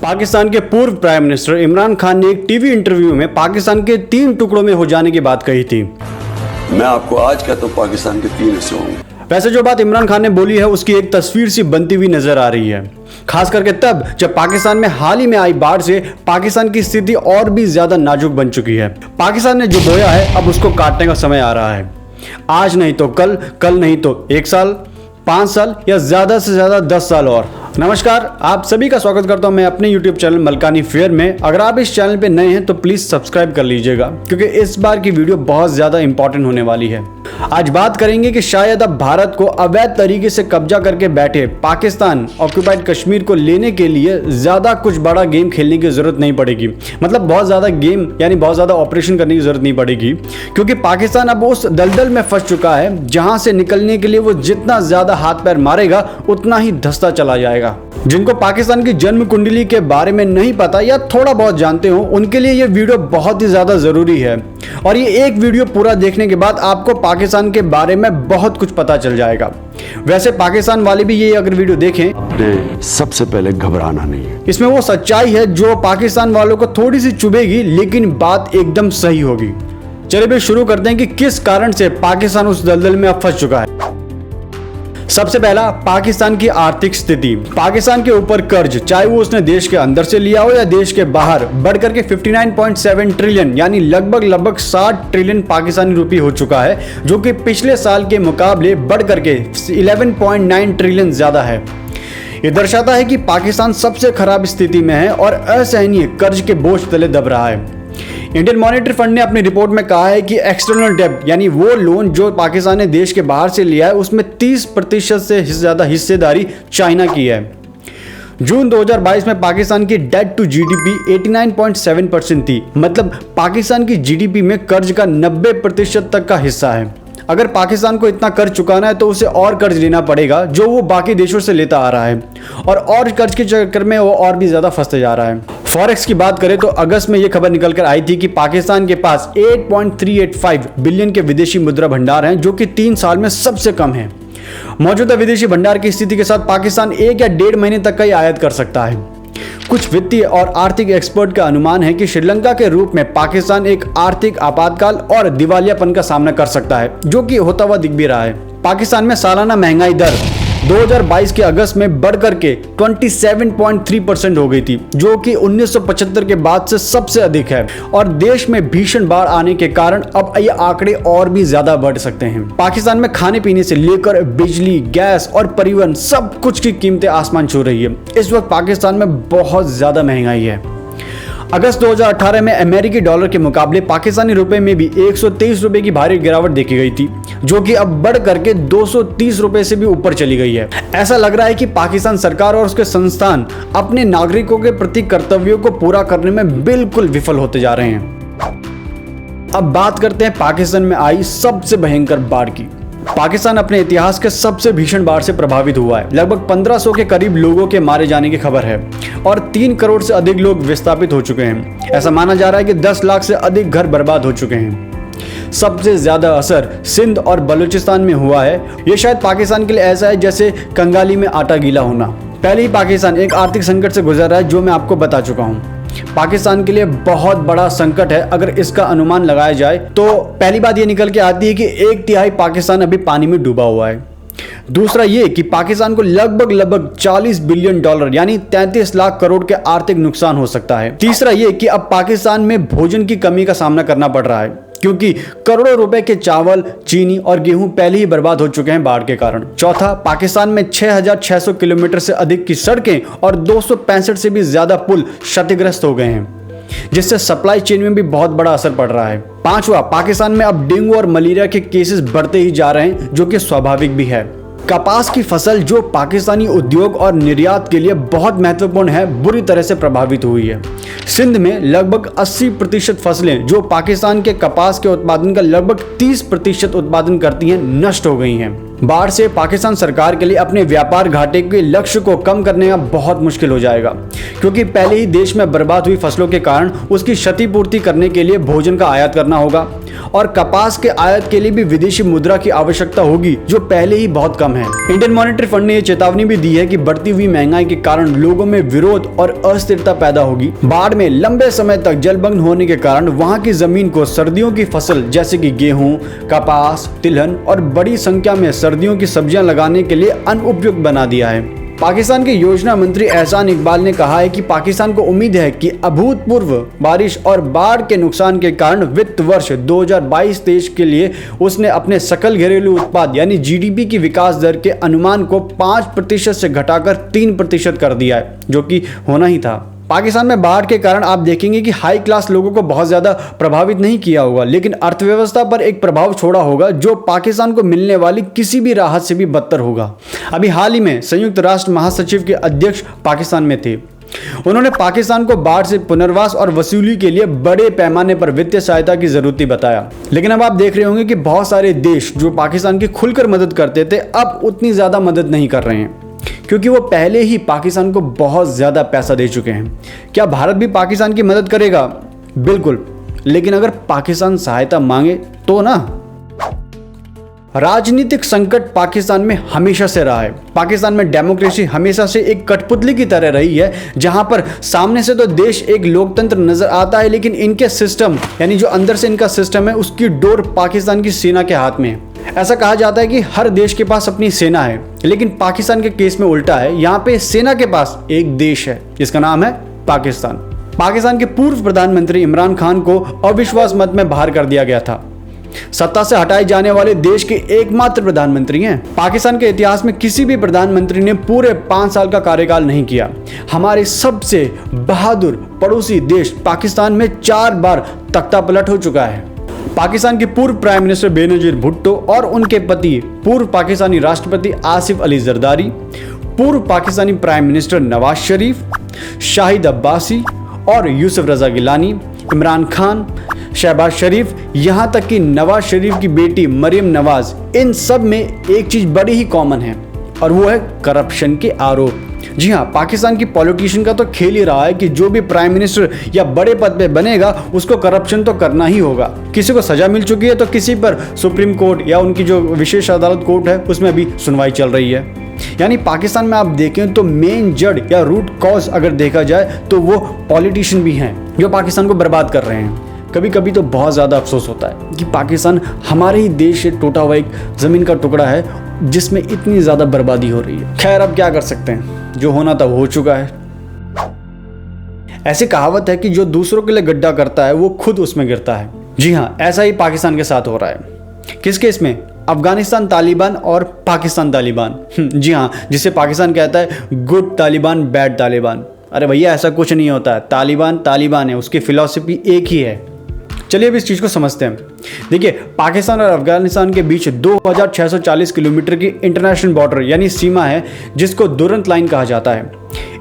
पाकिस्तान के पूर्व prime minister Imran Khan ने एक टीवी इंटरव्यू में पाकिस्तान के 3 टुकड़ों में हो जाने की बात कही थी। मैं आपको आज कहता हूं पाकिस्तान के 3 हिस्से होंगे। वैसे जो बात इमरान खान ने बोली है उसकी एक तस्वीर सी बनती हुई नजर आ रही है, खास करके तब जब पाकिस्तान में हाल ही में आई बाढ़ से पाकिस्तान की स्थिति और भी ज्यादा नाजुक बन चुकी है। पाकिस्तान ने जो बोया है अब उसको काटने का समय आ रहा है। आज नहीं तो कल, कल नहीं तो 1 साल, 5 साल या ज्यादा से ज्यादा 10 साल और। नमस्कार, आप सभी का स्वागत करता हूं मैं अपने YouTube चैनल मलकानी फेयर में। अगर आप इस चैनल पे नए हैं तो प्लीज सब्सक्राइब कर लीजिएगा क्योंकि इस बार की वीडियो बहुत ज्यादा इंपॉर्टेंट होने वाली है। आज बात करेंगे कि शायद अब भारत को अवैध तरीके से कब्जा करके बैठे पाकिस्तान ऑक्युपाइड कश्मीर को लेने के लिए ज्यादा कुछ बड़ा गेम खेलने की जरूरत नहीं पड़ेगी। मतलब बहुत ज्यादा गेम यानी बहुत ज्यादा ऑपरेशन करने की जरूरत नहीं पड़ेगी क्योंकि पाकिस्तान अब उस दलदल में फंस चुका है जहां से निकलने के लिए वो जितना ज्यादा हाथ पैर मारेगा उतना ही धंसता चला जाएगा। जिनको पाकिस्तान की जन्म कुंडली के बारे में नहीं पता या थोड़ा बहुत जानते हो उनके लिए ये वीडियो बहुत ही ज्यादा जरूरी है और ये एक वीडियो पूरा देखने के बाद आपको पाकिस्तान के बारे में बहुत कुछ पता चल जाएगा। वैसे पाकिस्तान वाले भी ये अगर वीडियो देखें, सबसे पहले घबराना नहीं है। इसमें वो सच्चाई है जो पाकिस्तान वालों को थोड़ी सी चुभेगी लेकिन बात एकदम सही होगी। चलिए भी शुरू करते हैं कि किस कारण से पाकिस्तान उस दलदल में अब फंस चुका है। सबसे पहला, पाकिस्तान की आर्थिक स्थिति। पाकिस्तान के ऊपर कर्ज, चाहे वो उसने देश के अंदर से लिया हो या देश के बाहर, बढ़कर के 59.7 ट्रिलियन यानी लगभग 60 ट्रिलियन पाकिस्तानी रुपए हो चुका है, जो कि पिछले साल के मुकाबले बढ़कर के 11.9 ट्रिलियन ज्यादा है। ये दर्शाता है कि पाकिस्तान सबसे खराब स्थिति में है और असहनीय कर्ज के बोझ तले दब रहा है। इंडियन मॉनेटरी फंड ने अपनी रिपोर्ट में कहा है कि एक्सटर्नल डेब्ट यानी वो लोन जो पाकिस्तान ने देश के बाहर से लिया है उसमें 30% से ज्यादा हिस्सेदारी चाइना की है। जून 2022 में पाकिस्तान की डेट टू जीडीपी 89.7% थी। मतलब पाकिस्तान की जीडीपी में कर्ज का 90% तक का हिस्सा है। अगर पाकिस्तान को इतना कर्ज चुकाना है तो उसे और कर्ज लेना पड़ेगा जो वो बाकी देशों से लेता आ रहा है और कर्ज के चक्कर में वो और भी ज्यादा फंसते जा रहा है। फॉरेक्स की बात करें तो अगस्त में ये खबर निकल कर आई थी कि पाकिस्तान के पास 8.385 बिलियन के विदेशी मुद्रा भंडार हैं, जो कि 3 साल में सबसे कम है। मौजूदा विदेशी भंडार की स्थिति के साथ पाकिस्तान 1 या 1.5 महीने तक का ही आयात कर सकता है। कुछ वित्तीय और आर्थिक एक्सपर्ट का अनुमान है कि श्रीलंका के रूप में पाकिस्तान एक आर्थिक आपातकाल और दिवालियापन का सामना कर सकता है, जो कि होता हुआ दिख भी रहा है। पाकिस्तान में सालाना महंगाई दर 2022 के अगस्त में बढ़कर के 27.3% हो गई थी, जो कि 1975 के बाद से सबसे अधिक है और देश में भीषण बाढ़ आने के कारण अब ये आंकड़े और भी ज्यादा बढ़ सकते हैं। पाकिस्तान में खाने पीने से लेकर बिजली, गैस और परिवहन सब कुछ की कीमतें आसमान छू रही है। इस वक्त पाकिस्तान में बहुत ज्यादा महंगाई है। अगस्त 2018 में अमेरिकी डॉलर के मुकाबले पाकिस्तानी रुपए में भी 123 रुपए की भारी गिरावट देखी गई थी, जो कि अब बढ़ करके 230 रुपए से भी ऊपर चली गई है। ऐसा लग रहा है कि पाकिस्तान सरकार और उसके संस्थान अपने नागरिकों के प्रति कर्तव्यों को पूरा करने में बिल्कुल विफल होते जा रहे हैं। अब बात करते हैं पाकिस्तान में आई सबसे भयंकर बाढ़ की। पाकिस्तान अपने इतिहास के सबसे भीषण बाढ़ से प्रभावित हुआ है। लगभग 1500 के करीब लोगों के मारे जाने की खबर है और 3 करोड़ से अधिक लोग विस्थापित हो चुके हैं। ऐसा माना जा रहा है कि 10 लाख से अधिक घर बर्बाद हो चुके हैं। सबसे ज्यादा असर सिंध और बलूचिस्तान में हुआ है। ये शायद पाकिस्तान के लिए ऐसा है जैसे कंगाली में आटा गीला होना। पहले ही पाकिस्तान एक आर्थिक संकट से गुजर रहा है, जो मैं आपको बता चुका हूँ। पाकिस्तान के लिए बहुत बड़ा संकट है। अगर इसका अनुमान लगाया जाए तो पहली बात ये निकल के आती है कि 1/3 पाकिस्तान अभी पानी में डूबा हुआ है। दूसरा ये कि पाकिस्तान को लगभग 40 बिलियन डॉलर यानी 33 लाख करोड़ के आर्थिक नुकसान हो सकता है। तीसरा ये कि अब पाकिस्तान में भोजन की कमी का सामना करना पड़ रहा है क्योंकि करोड़ों रुपए के चावल, चीनी और गेहूं पहले ही बर्बाद हो चुके हैं बाढ़ के कारण। चौथा, पाकिस्तान में 6600 किलोमीटर से अधिक की सड़कें और 265 से भी ज्यादा पुल क्षतिग्रस्त हो गए हैं, जिससे सप्लाई चेन में भी बहुत बड़ा असर पड़ रहा है। पांचवा, पाकिस्तान में अब डेंगू और मलेरिया के केसेस बढ़ते ही जा रहे हैं, जो कि स्वाभाविक भी है। कपास की फसल जो पाकिस्तानी उद्योग और निर्यात के लिए बहुत महत्वपूर्ण है, बुरी तरह से प्रभावित हुई है। सिंध में लगभग 80% फसलें जो पाकिस्तान के कपास के उत्पादन का लगभग 30% उत्पादन करती हैं, नष्ट हो गई हैं। बाढ़ से पाकिस्तान सरकार के लिए अपने व्यापार घाटे के लक्ष्य को कम करने का बहुत मुश्किल हो जाएगा क्योंकि पहले ही देश में बर्बाद हुई फसलों के कारण उसकी क्षतिपूर्ति करने के लिए भोजन का आयात करना होगा। और कपास के आयात के लिए भी विदेशी मुद्रा की आवश्यकता होगी, जो पहले ही बहुत कम है। इंडियन मॉनेटरी फंड ने यह चेतावनी भी दी है कि बढ़ती हुई महंगाई के कारण लोगों में विरोध और अस्थिरता पैदा होगी। बाढ़ में लंबे समय तक जलमग्न होने के कारण वहां की जमीन को सर्दियों की फसल जैसे कि गेहूं, कपास, तिलहन और बड़ी संख्या में सर्दियों की सब्जियां लगाने के लिए अनुपयुक्त बना दिया है। पाकिस्तान के योजना मंत्री एहसान इकबाल ने कहा है कि पाकिस्तान को उम्मीद है कि अभूतपूर्व बारिश और बाढ़ के नुकसान के कारण वित्त वर्ष 2022-23 के लिए उसने अपने सकल घरेलू उत्पाद यानी जीडीपी की विकास दर के अनुमान को 5% से घटाकर 3% कर दिया है, जो कि होना ही था। पाकिस्तान में बाढ़ के कारण आप देखेंगे कि हाई क्लास लोगों को बहुत ज़्यादा प्रभावित नहीं किया होगा, लेकिन अर्थव्यवस्था पर एक प्रभाव छोड़ा होगा जो पाकिस्तान को मिलने वाली किसी भी राहत से भी बदतर होगा। अभी हाल ही में संयुक्त राष्ट्र महासचिव के अध्यक्ष पाकिस्तान में थे। उन्होंने पाकिस्तान को बाढ़ से पुनर्वास और वसूली के लिए बड़े पैमाने पर वित्तीय सहायता की जरूरत बताया। लेकिन अब आप देख रहे होंगे कि बहुत सारे देश जो पाकिस्तान की खुलकर मदद करते थे अब उतनी ज़्यादा मदद नहीं कर रहे हैं, क्योंकि वो पहले ही पाकिस्तान को बहुत ज़्यादा पैसा दे चुके हैं। क्या भारत भी पाकिस्तान की मदद करेगा? बिल्कुल, लेकिन अगर पाकिस्तान सहायता मांगे तो ना। राजनीतिक संकट पाकिस्तान में हमेशा से रहा है। पाकिस्तान में डेमोक्रेसी हमेशा से एक कठपुतली की तरह रही है, जहां पर सामने से तो देश एक लोकतंत्र नजर आता है, लेकिन इनके सिस्टम यानी जो अंदर से इनका सिस्टम है उसकी डोर पाकिस्तान की सेना के हाथ में है। ऐसा कहा जाता है कि हर देश के पास अपनी सेना है, लेकिन पाकिस्तान के केस में उल्टा है। यहाँ पे सेना के पास एक देश है जिसका नाम है पाकिस्तान। पाकिस्तान के पूर्व प्रधानमंत्री इमरान खान को अविश्वास मत में बाहर कर दिया गया था। सत्ता से हटाए जाने वाले देश के एकमात्र प्रधानमंत्री हैं। पाकिस्तान के इतिहास में किसी भी प्रधानमंत्री ने पूरे 5 साल का कार्यकाल नहीं किया। हमारे सबसे बहादुर पड़ोसी देश पाकिस्तान में 4 बार तख्ता पलट हो चुका है। पाकिस्तान के पूर्व प्राइम मिनिस्टर बेनजीर भुट्टो और उनके पति पूर्व पाकिस्तानी राष्ट्रपति आसिफ अली जरदारी, पूर्व पाकिस्तानी प्राइम मिनिस्टर नवाज शरीफ, शाहिद अब्बासी और यूसुफ रजा गिलानी, इमरान खान, शहबाज शरीफ, यहाँ तक कि नवाज शरीफ की बेटी मरियम नवाज, इन सब में एक चीज बड़ी ही कॉमन है और वो है करप्शन के आरोप। जी हाँ, पाकिस्तान की पॉलिटिशियन का तो खेल ही रहा है कि जो भी प्राइम मिनिस्टर या बड़े पद पे बनेगा उसको करप्शन तो करना ही होगा। किसी को सजा मिल चुकी है तो किसी पर सुप्रीम कोर्ट या उनकी जो विशेष अदालत कोर्ट है उसमें अभी सुनवाई चल रही है। यानी पाकिस्तान में आप देखें तो मेन जड़ या रूट कॉज अगर देखा जाए तो वो पॉलिटिशियन भी हैं जो पाकिस्तान को बर्बाद कर रहे हैं। कभी कभी तो बहुत ज़्यादा अफसोस होता है कि पाकिस्तान हमारे ही देश से टूटा हुआ एक ज़मीन का टुकड़ा है जिसमें इतनी ज़्यादा बर्बादी हो रही है। खैर, अब क्या कर सकते हैं, जो होना था वो हो चुका है। ऐसी कहावत है कि जो दूसरों के लिए गड्ढा करता है वो खुद उसमें गिरता है। जी हाँ, ऐसा ही पाकिस्तान के साथ हो रहा है। किस केस में? अफगानिस्तान तालिबान और पाकिस्तान तालिबान। जी हाँ, जिसे पाकिस्तान कहता है गुड तालिबान बैड तालिबान। अरे भैया, ऐसा कुछ नहीं होता है। तालिबान तालिबान है, उसकी फिलॉसफी एक ही है। चलिए अब इस चीज़ को समझते हैं। देखिए, पाकिस्तान और अफगानिस्तान के बीच 2640 किलोमीटर की इंटरनेशनल बॉर्डर यानी सीमा है, जिसको दुरंत लाइन कहा जाता है।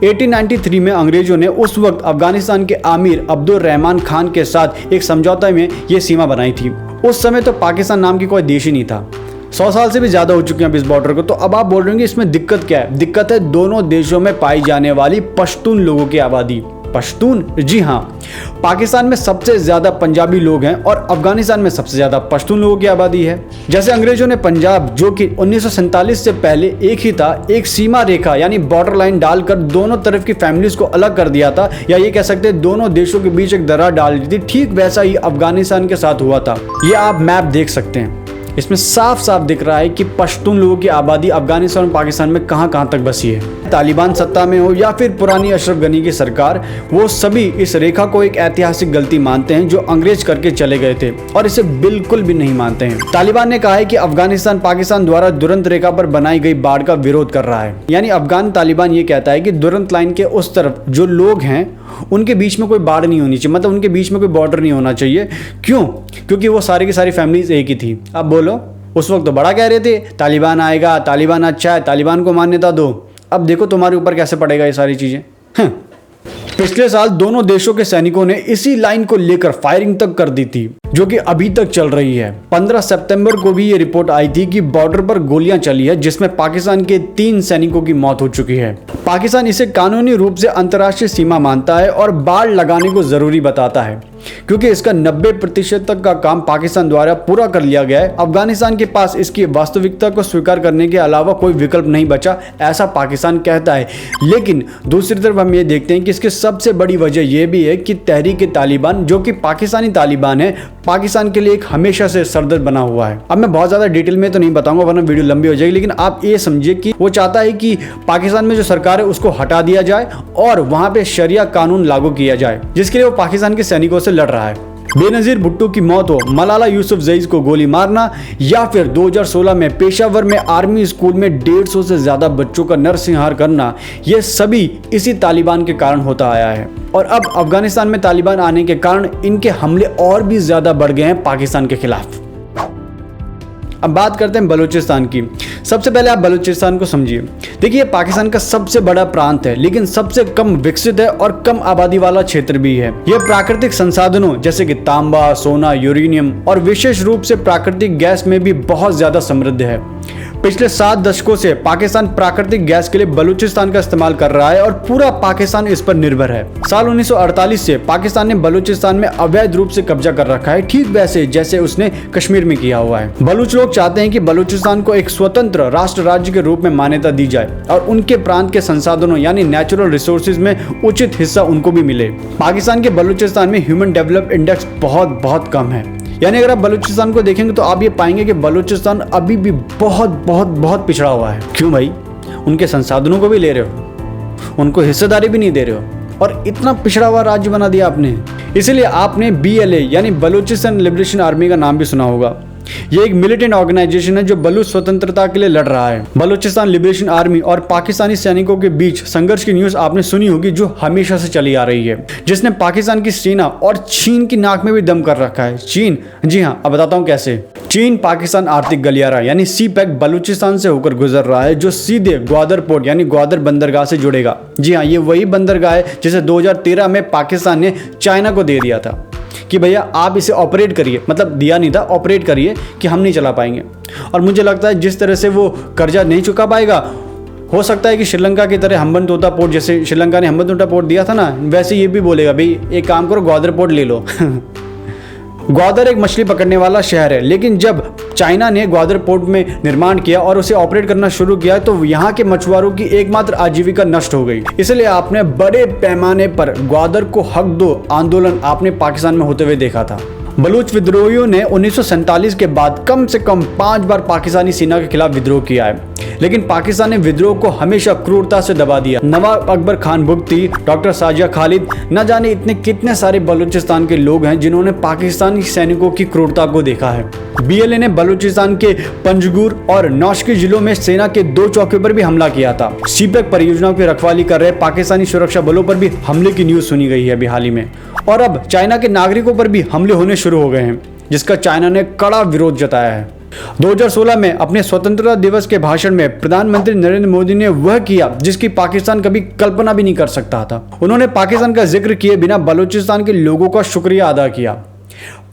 1893 में अंग्रेजों ने उस वक्त अफगानिस्तान के आमिर अब्दुल रहमान खान के साथ एक समझौता में ये सीमा बनाई थी। उस समय तो पाकिस्तान नाम की कोई देश ही नहीं था। 100 साल से भी ज़्यादा हो चुके हैं अब इस बॉर्डर को। तो अब आप बोल रहे हैं इसमें दिक्कत क्या है? दिक्कत है दोनों देशों में पाई जाने वाली पश्तून लोगों की आबादी। पश्तून? जी हाँ, पाकिस्तान में सबसे ज्यादा पंजाबी लोग हैं और अफगानिस्तान में सबसे ज्यादा पश्तून लोगों की आबादी है। जैसे अंग्रेजों ने पंजाब, जो कि 1947 से पहले एक ही था, एक सीमा रेखा यानी बॉर्डर लाइन डालकर दोनों तरफ की फैमिलीज को अलग कर दिया था, या ये कह सकते हैं दोनों देशों के बीच एक दरार डाल दी थी। ठीक वैसा ही अफगानिस्तान के साथ हुआ था। ये आप मैप देख सकते हैं, इसमें साफ साफ दिख रहा है कि पश्तून लोगों की आबादी अफगानिस्तान और पाकिस्तान में कहां तक बसी है। तालिबान सत्ता में हो या फिर पुरानी अशरफ गनी की सरकार, वो सभी इस रेखा को एक ऐतिहासिक गलती मानते हैं जो अंग्रेज करके चले गए थे, और इसे बिल्कुल भी नहीं मानते हैं। तालिबान ने कहा है कि अफगानिस्तान पाकिस्तान द्वारा दुरंत रेखा पर बनाई गई बाढ़ का विरोध कर रहा है। यानी अफगान तालिबान ये कहता है कि दुरंत लाइन के उस तरफ जो लोग हैं उनके बीच में कोई बाढ़ नहीं होनी चाहिए, मतलब उनके बीच में कोई बॉर्डर नहीं होना चाहिए। क्यों? क्योंकि वो सारी की सारी फैमिलीज एक ही थी। अब बोलो, उस वक्त तो बड़ा कह रहे थे तालिबान आएगा, तालिबान अच्छा है, तालिबान को मान्यता दो। अब देखो तुम्हारे ऊपर कैसे पड़ेगा ये सारी चीजें। पिछले साल दोनों देशों के सैनिकों ने इसी लाइन को लेकर फायरिंग तक कर दी थी। जो कि अभी तक चल रही है। 15 सितंबर को भी ये रिपोर्ट आई थी कि बॉर्डर पर गोलियां चली है, जिसमें पाकिस्तान के 3 सैनिकों की मौत हो चुकी है। पाकिस्तान इसे कानूनी रूप से अंतर्राष्ट्रीय सीमा मानता है और बाड़ लगाने को जरूरी बताता है, क्योंकि इसका 90% तक का काम पाकिस्तान द्वारा पूरा कर लिया गया है। अफगानिस्तान के पास इसकी वास्तविकता को स्वीकार करने के अलावा कोई विकल्प नहीं बचा, ऐसा पाकिस्तान कहता है। लेकिन दूसरी तरफ हम ये देखते हैं कि इसकी सबसे बड़ी वजह यह भी है कि तहरीक तालिबान, जो कि पाकिस्तानी तालिबान है, पाकिस्तान के लिए एक हमेशा से सरदर्द बना हुआ है। अब मैं बहुत ज्यादा डिटेल में तो नहीं बताऊंगा वरना वीडियो लंबी हो जाएगी, लेकिन आप ये समझिए कि वो चाहता है कि पाकिस्तान में जो सरकार है उसको हटा दिया जाए और वहां पे शरिया कानून लागू किया जाए, जिसके लिए वो पाकिस्तान के सैनिकों से लड़ रहा है। बेनजीर भुट्टो की मौत हो, मलाला यूसुफजई को गोली मारना, या फिर 2016 में पेशावर में आर्मी स्कूल में 150 से ज्यादा बच्चों का नरसंहार करना, ये सभी इसी तालिबान के कारण होता आया है। और अब अफगानिस्तान में तालिबान आने के कारण इनके हमले और भी ज्यादा बढ़ गए हैं पाकिस्तान के खिलाफ। अब बात करते हैं बलूचिस्तान की। सबसे पहले आप बलूचिस्तान को समझिए। देखिए, पाकिस्तान का सबसे बड़ा प्रांत है, लेकिन सबसे कम विकसित है और कम आबादी वाला क्षेत्र भी है। यह प्राकृतिक संसाधनों जैसे कि तांबा, सोना, यूरेनियम और विशेष रूप से प्राकृतिक गैस में भी बहुत ज्यादा समृद्ध है। पिछले 7 दशकों से पाकिस्तान प्राकृतिक गैस के लिए बलूचिस्तान का इस्तेमाल कर रहा है और पूरा पाकिस्तान इस पर निर्भर है। साल 1948 से पाकिस्तान ने बलूचिस्तान में अवैध रूप से कब्जा कर रखा है, ठीक वैसे जैसे उसने कश्मीर में किया हुआ है। बलूच लोग चाहते हैं कि बलूचिस्तान को एक स्वतंत्र राष्ट्र राज्य के रूप में मान्यता दी जाए और उनके प्रांत के संसाधनों यानी नेचुरल रिसोर्सेज में उचित हिस्सा उनको भी मिले। पाकिस्तान के बलूचिस्तान में ह्यूमन डेवलप इंडेक्स बहुत कम है, यानी अगर आप बलूचिस्तान को देखेंगे तो आप ये पाएंगे कि बलूचिस्तान अभी भी बहुत पिछड़ा हुआ है। क्यों भाई? उनके संसाधनों को भी ले रहे हो, उनको हिस्सेदारी भी नहीं दे रहे हो और इतना पिछड़ा हुआ राज्य बना दिया आपने। इसीलिए आपने BLA यानी बलूचिस्तान लिबरेशन आर्मी का नाम भी सुना होगा। ये एक मिलिटेंट ऑर्गेनाइजेशन है जो बलूच स्वतंत्रता के लिए लड़ रहा है। बलूचिस्तान लिबरेशन आर्मी और पाकिस्तानी सैनिकों के बीच संघर्ष की न्यूज आपने सुनी होगी, जो हमेशा से चली आ रही है, जिसने पाकिस्तान की सेना और चीन की नाक में भी दम कर रखा है। चीन, जी हाँ, अब बताता हूँ कैसे। चीन पाकिस्तान आर्थिक गलियारा यानी CPEC बलूचिस्तान से होकर गुजर रहा है, जो सीधे ग्वादर पोर्ट यानी ग्वादर बंदरगाह से जुड़ेगा। जी हाँ, ये वही बंदरगाह है जिसे 2013 में पाकिस्तान ने चाइना को दे दिया था कि भैया आप इसे ऑपरेट करिए, मतलब दिया नहीं था, ऑपरेट करिए कि हम नहीं चला पाएंगे। और मुझे लगता है जिस तरह से वो कर्जा नहीं चुका पाएगा, हो सकता है कि श्रीलंका की तरह हम्बनतोटा पोर्ट, जैसे श्रीलंका ने हम्बनतोटा पोर्ट दिया था ना, वैसे ये भी बोलेगा भाई एक काम करो ग्वादर पोर्ट ले लो। ग्वादर एक मछली पकड़ने वाला शहर है, लेकिन जब चाइना ने ग्वादर पोर्ट में निर्माण किया और उसे ऑपरेट करना शुरू किया तो यहाँ के मछुआरों की एकमात्र आजीविका नष्ट हो गई। इसलिए आपने बड़े पैमाने पर ग्वादर को हक दो आंदोलन आपने पाकिस्तान में होते हुए देखा था। बलूच विद्रोहियों ने 1947 के बाद कम से कम 5 बार पाकिस्तानी सेना के खिलाफ विद्रोह किया है, लेकिन पाकिस्तान ने विद्रोह को हमेशा क्रूरता से दबा दिया। नवाब अकबर खान बुगटी, डॉक्टर साजिया खालिद, न जाने इतने कितने सारे बलूचिस्तान के लोग हैं जिन्होंने पाकिस्तानी सैनिकों की क्रूरता को देखा है। BLA ने बलूचिस्तान के पंजगुर और नौशकी जिलों में सेना के 2 चौकियों पर भी हमला किया था। CPEC परियोजनाओं की रखवाली कर रहे पाकिस्तानी सुरक्षा बलों पर भी हमले की न्यूज सुनी गई है अभी हाल ही में। और अब चाइना के नागरिकों पर भी हमले होने शुरू हो गए हैं, जिसका चाइना ने कड़ा विरोध जताया है। 2016 में अपने स्वतंत्रता दिवस के भाषण में प्रधानमंत्री नरेंद्र मोदी ने वह किया जिसकी पाकिस्तान कभी कल्पना भी नहीं कर सकता था। उन्होंने पाकिस्तान का जिक्र किए बिना बलूचिस्तान के लोगों का शुक्रिया अदा किया।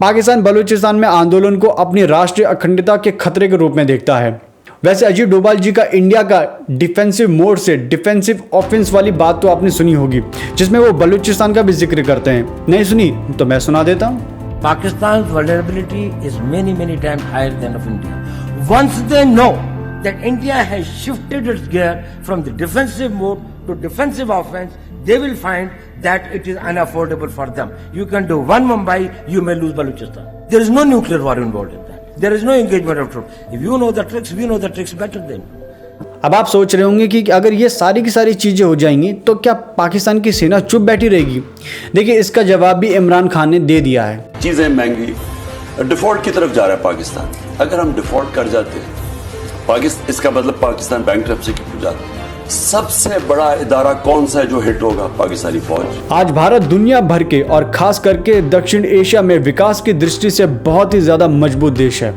पाकिस्तान बलूचिस्तान में आंदोलन को अपनी राष्ट्रीय अखंडता के खतरे के रूप में देखता है। वैसे अजीत डोभाल जी का इंडिया का डिफेंसिव मोड से डिफेंसिव ऑफेंस वाली बात तो आपने सुनी होगी, जिसमें वो बलूचिस्तान का भी जिक्र करते हैं। नहीं सुनी तो मैं सुना देता हूँ। Pakistan's vulnerability is many times higher than of India. Once they know that India has shifted its gear from the defensive mode to defensive offense, they will find that it is unaffordable for them. You can do one Mumbai, you may lose Balochistan. There is no nuclear war involved in that. There is no engagement of troops. If you know the tricks, we know the tricks better than you. अब आप सोच रहे होंगे कि अगर ये सारी की सारी चीज़ें हो जाएंगी तो क्या पाकिस्तान की सेना चुप बैठी रहेगी? देखिए, इसका जवाब भी इमरान खान ने दे दिया है। चीजें महंगी, डिफॉल्ट की तरफ जा रहा है पाकिस्तान। अगर हम डिफॉल्ट कर जाते हैं इसका मतलब पाकिस्तान बैंकरप्सी की हो जाता। सबसे बड़ा इदारा कौन सा है जो हिट होगा? पाकिस्तानी फौज। आज भारत दुनिया भर के और खास करके दक्षिण एशिया में विकास की दृष्टि से बहुत ही ज्यादा मजबूत देश है।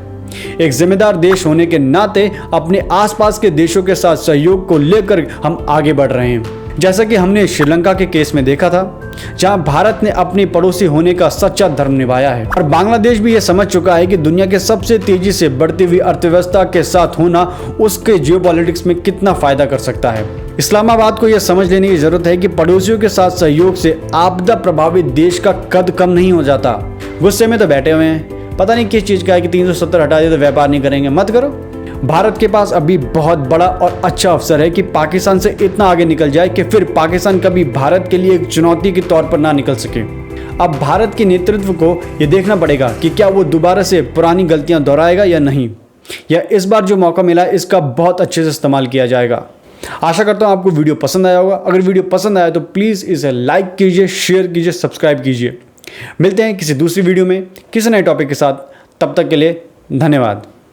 एक जिम्मेदार देश होने के नाते अपने आसपास के देशों के साथ सहयोग को लेकर हम आगे बढ़ रहे हैं। जैसा कि हमने श्रीलंका के केस में देखा था, जहां भारत ने अपनी पड़ोसी होने का सच्चा धर्म निभाया है और बांग्लादेश भी यह समझ चुका है कि दुनिया के सबसे तेजी से बढ़ती हुई अर्थव्यवस्था के साथ होना उसके जियोपॉलिटिक्स में कितना फायदा कर सकता है। इस्लामाबाद को यह समझ लेने की जरूरत है कि पड़ोसियों के साथ सहयोग से आपदा प्रभावित देश का कद कम नहीं हो जाता। गुस्से में तो बैठे हुए हैं, पता नहीं किस चीज का है कि 370 हटा दिया तो व्यापार नहीं करेंगे, मत करो। भारत के पास अभी बहुत बड़ा और अच्छा अवसर है कि पाकिस्तान से इतना आगे निकल जाए कि फिर पाकिस्तान कभी भारत के लिए एक चुनौती के तौर पर ना निकल सके। अब भारत के नेतृत्व को यह देखना पड़ेगा कि क्या वो दोबारा से पुरानी गलतियां दोहराएगा या नहीं, या इस बार जो मौका मिला है इसका बहुत अच्छे से इस्तेमाल किया जाएगा। आशा करता हूं आपको वीडियो पसंद आया होगा। अगर वीडियो पसंद आया तो प्लीज़ इसे लाइक कीजिए, शेयर कीजिए, सब्सक्राइब कीजिए। मिलते हैं किसी दूसरी वीडियो में किसी नए टॉपिक के साथ। तब तक के लिए धन्यवाद।